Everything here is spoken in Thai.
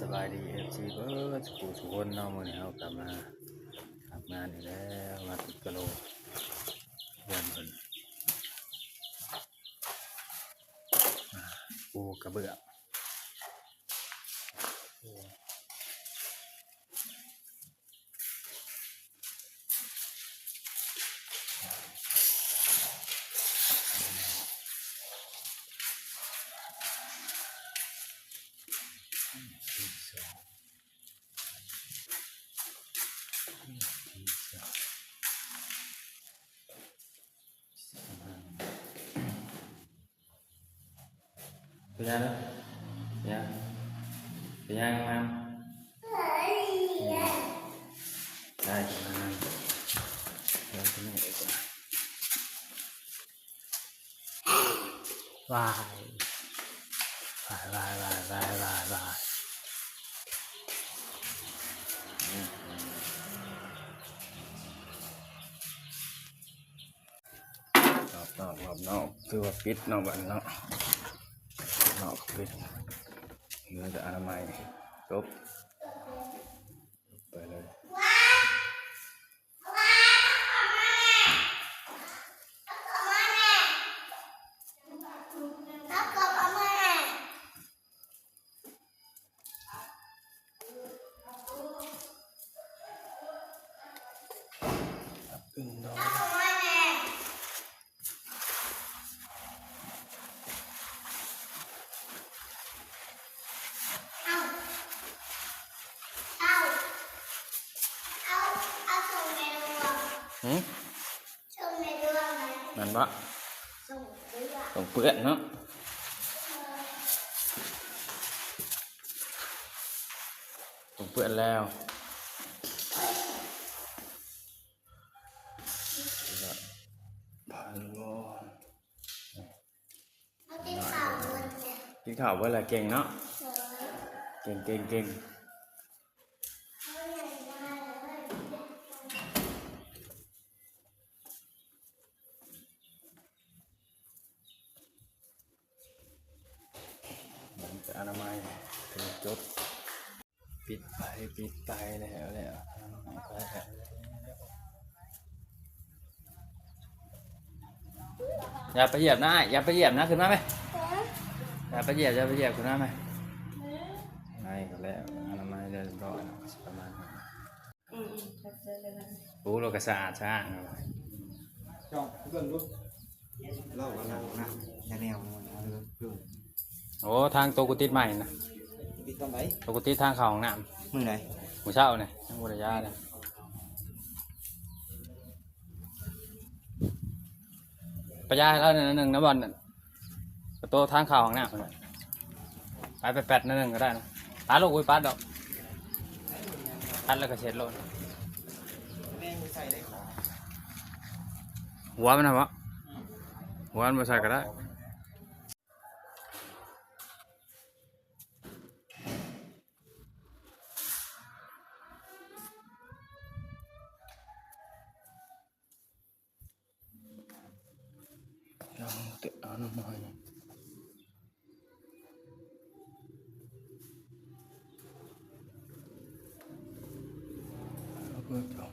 สบายดีFCเบิร์ดกูทุกคนเนาะมื้อนี้เฮากลับมาทำงานอีกแล้วมาติดกะโหลกเพื่อนเพิ่นปูกระเบื้องเป็นยังไงเป็นยังงามได้ประมาณนั้นเดี๋ยวจะไม่ดีกว่าวายนอกคือว่าปิดนอกบ้านเนาะนอกปิดเนื้อจะอนามัยจบไปเลยนั่นปะส่งเปื้อนเนาะส่งเปื้อนแล้วกินข้าวเวลาเก่งเนาะเก่งอนามัยถึงจบปิดไปแล้วอย่าไปเหยียบนะขึ้นมาไหมอย่าไปเหยียบขึ้นมาไหมไม่ก็แล้วอนามัยเรียบร้อยประมาณนั้นปูเราก็สะอาดช่างจ้องเบิ่งดูเล่ากันนะแนวโอ้ทางตัวกุฏิใหม่นะปิดตอนไหนตัวกุฏิทางเข้าห้องน้ำมือไหนมื้อเช้าเนี่ยทางบุรียาเนี่ยปะยาแล้วหนึ่งนะบอลประตูทางเข้าห้องน้ำไปแปดหนึ่งก็ได้นะปัดลูกปัดดอกปัดแล้วก็เช็ดโลดหัวมันนะวะหัวมันมาใส่ก็ได้เตะน้ำมันแล้วก็